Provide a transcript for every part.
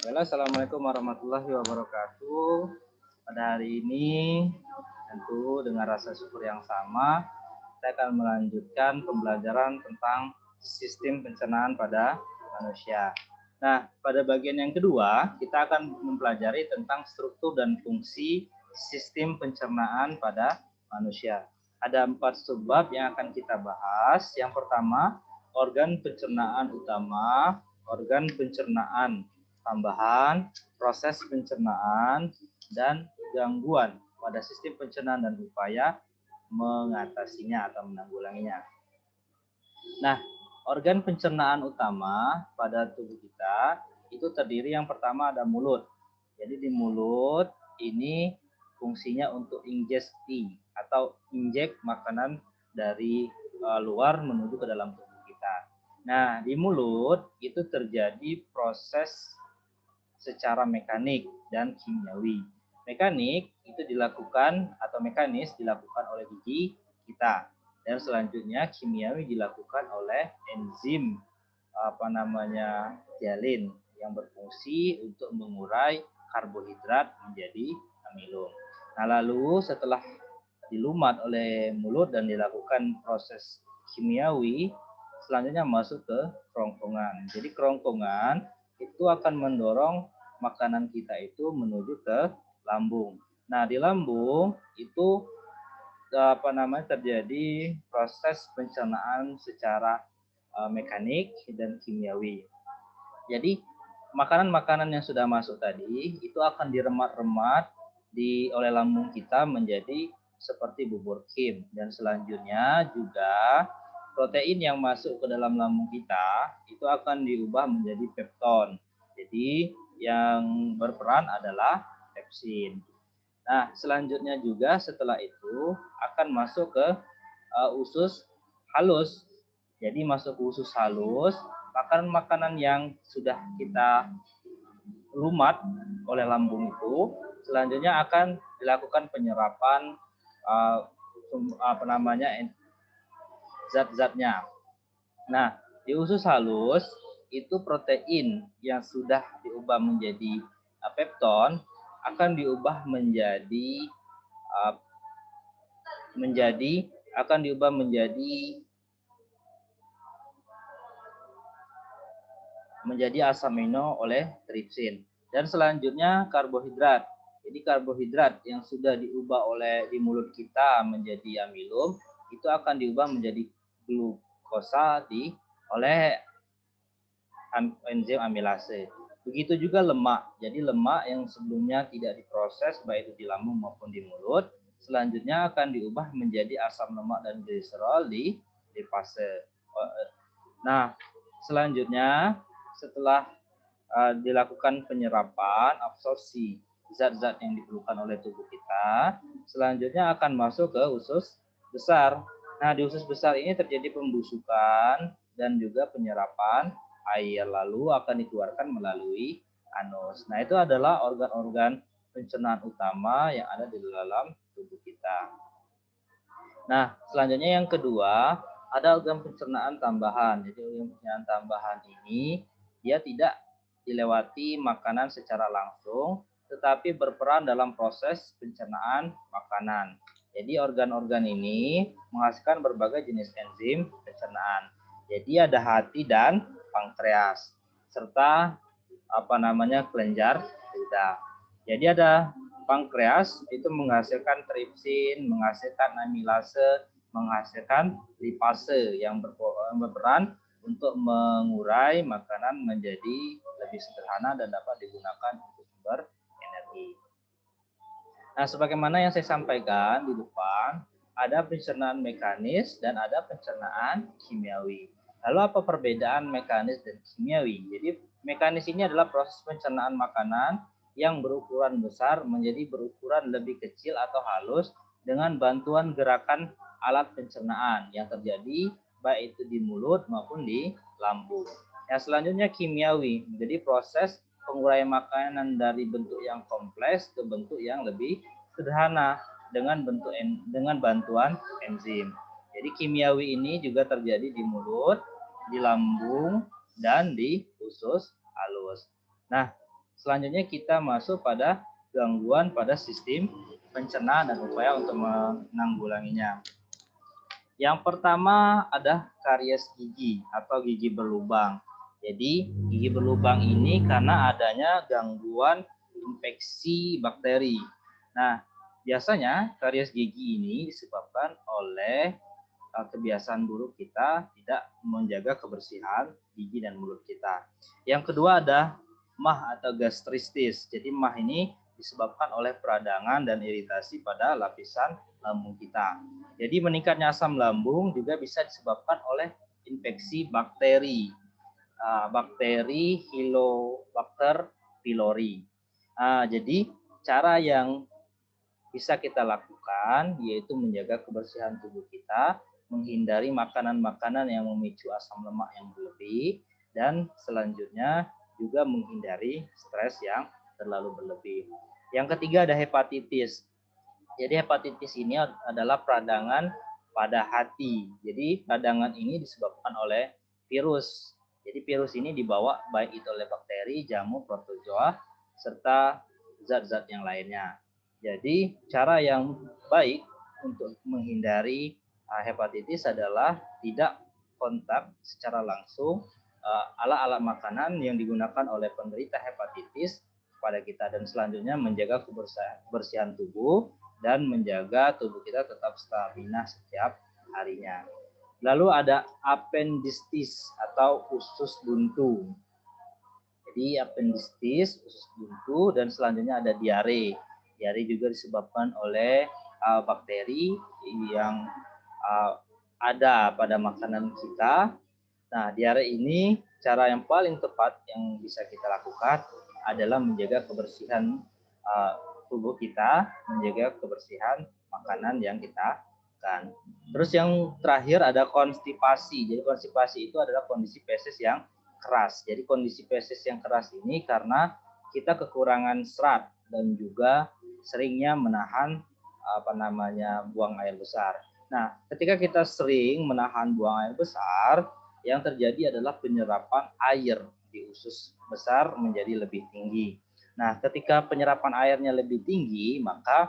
Assalamualaikum warahmatullahi wabarakatuh. Pada hari ini, tentu dengan rasa syukur yang sama, saya akan melanjutkan pembelajaran tentang sistem pencernaan pada manusia. Nah, pada bagian yang kedua, kita akan mempelajari tentang struktur dan fungsi sistem pencernaan pada manusia. Ada 4 subbab yang akan kita bahas. Yang pertama, organ pencernaan utama, organ pencernaan tambahan, proses pencernaan, dan gangguan pada sistem pencernaan dan upaya mengatasinya atau menanggulanginya. Nah, organ pencernaan utama pada tubuh kita itu terdiri yang pertama ada mulut. Jadi di mulut ini fungsinya untuk ingesti atau injek makanan dari luar menuju ke dalam tubuh kita. Nah, di mulut itu terjadi proses secara mekanik dan kimiawi. Mekanik itu dilakukan atau mekanis dilakukan oleh gigi kita, dan selanjutnya kimiawi dilakukan oleh enzim dialin yang berfungsi untuk mengurai karbohidrat menjadi amilum. Nah, lalu setelah dilumat oleh mulut dan dilakukan proses kimiawi, selanjutnya masuk ke kerongkongan. Jadi kerongkongan itu akan mendorong makanan kita itu menuju ke lambung. Nah, di lambung itu terjadi proses pencernaan secara mekanik dan kimiawi. Jadi makanan-makanan yang sudah masuk tadi itu akan diremat-remat oleh lambung kita menjadi seperti bubur kim, dan selanjutnya juga protein yang masuk ke dalam lambung kita itu akan diubah menjadi pepton. Jadi yang berperan adalah pepsin. Nah, selanjutnya juga setelah itu akan masuk ke usus halus. Jadi masuk ke usus halus, makanan-makanan yang sudah kita lumat oleh lambung itu selanjutnya akan dilakukan penyerapan zat-zatnya. Nah, di usus halus itu protein yang sudah diubah menjadi pepton akan diubah menjadi asam amino oleh tripsin. Dan selanjutnya karbohidrat. Jadi karbohidrat yang sudah diubah di mulut kita menjadi amilum itu akan diubah menjadi glukosa oleh enzim amilase. Begitu juga lemak. Jadi lemak yang sebelumnya tidak diproses baik itu di lambung maupun di mulut, selanjutnya akan diubah menjadi asam lemak dan gliserol di fase. Nah, selanjutnya setelah dilakukan penyerapan, absorpsi zat-zat yang diperlukan oleh tubuh kita, selanjutnya akan masuk ke usus besar. Nah, di usus besar ini terjadi pembusukan dan juga penyerapan air, lalu akan dikeluarkan melalui anus. Nah, itu adalah organ-organ pencernaan utama yang ada di dalam tubuh kita. Nah, selanjutnya yang kedua, ada organ pencernaan tambahan. Jadi organ pencernaan tambahan ini dia tidak dilewati makanan secara langsung, tetapi berperan dalam proses pencernaan makanan. Jadi organ-organ ini menghasilkan berbagai jenis enzim pencernaan. Jadi ada hati dan pankreas serta kelenjar lidah. Jadi ada pankreas itu menghasilkan tripsin, menghasilkan amilase, menghasilkan lipase yang berperan untuk mengurai makanan menjadi lebih sederhana dan dapat digunakan untuk sumber energi. Nah, sebagaimana yang saya sampaikan di depan, ada pencernaan mekanis dan ada pencernaan kimiawi. Lalu apa perbedaan mekanis dan kimiawi? Jadi mekanis ini adalah proses pencernaan makanan yang berukuran besar menjadi berukuran lebih kecil atau halus dengan bantuan gerakan alat pencernaan yang terjadi baik itu di mulut maupun di lambung. Yang selanjutnya kimiawi, menjadi proses penguraian makanan dari bentuk yang kompleks ke bentuk yang lebih sederhana dengan bantuan enzim. Jadi kimiawi ini juga terjadi di mulut, di lambung, dan di usus halus. Nah, Selanjutnya kita masuk pada gangguan pada sistem pencernaan dan upaya untuk menanggulanginya. Yang pertama ada karies gigi atau gigi berlubang. Jadi gigi berlubang ini karena adanya gangguan infeksi bakteri. Nah, biasanya karies gigi ini disebabkan oleh kebiasaan buruk kita tidak menjaga kebersihan gigi dan mulut kita. Yang kedua ada mah atau gastritis. Jadi mah ini disebabkan oleh peradangan dan iritasi pada lapisan lambung kita. Jadi meningkatnya asam lambung juga bisa disebabkan oleh infeksi bakteri, bakteri Helicobacter pylori. Jadi cara yang bisa kita lakukan yaitu menjaga kebersihan tubuh kita, menghindari makanan-makanan yang memicu asam lemak yang berlebih, dan selanjutnya juga menghindari stres yang terlalu berlebih. Yang ketiga ada hepatitis. Jadi hepatitis ini adalah peradangan pada hati. Jadi peradangan ini disebabkan oleh virus. Jadi virus ini dibawa baik itu oleh bakteri, jamur, protozoa, serta zat-zat yang lainnya. Jadi cara yang baik untuk menghindari hepatitis adalah tidak kontak secara langsung alat-alat makanan yang digunakan oleh penderita hepatitis pada kita, dan selanjutnya menjaga kebersihan tubuh dan menjaga tubuh kita tetap stamina setiap harinya. Lalu ada appendicitis atau usus buntu. Jadi appendicitis, usus buntu, dan selanjutnya ada diare. Diare juga disebabkan oleh bakteri yang ada pada makanan kita. Nah, diare ini cara yang paling tepat yang bisa kita lakukan adalah menjaga kebersihan tubuh kita, menjaga kebersihan makanan yang kita makan. Terus yang terakhir ada konstipasi. Jadi konstipasi itu adalah kondisi feses yang keras. Jadi kondisi feses yang keras ini karena kita kekurangan serat dan juga seringnya menahan buang air besar. Nah, ketika kita sering menahan buang air besar, yang terjadi adalah penyerapan air di usus besar menjadi lebih tinggi. Nah, ketika penyerapan airnya lebih tinggi, maka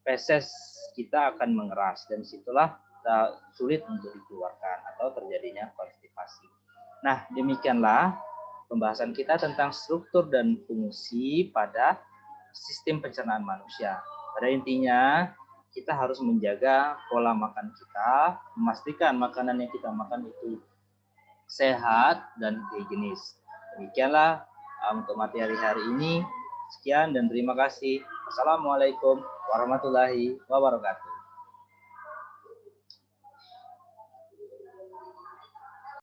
feses kita akan mengeras, dan situlah sulit untuk dikeluarkan atau terjadinya konstipasi. Nah, demikianlah pembahasan kita tentang struktur dan fungsi pada sistem pencernaan manusia. Pada intinya, kita harus menjaga pola makan kita, memastikan makanan yang kita makan itu sehat dan higienis. Demikianlah untuk materi hari ini. Sekian dan terima kasih. Wassalamualaikum warahmatullahi wabarakatuh.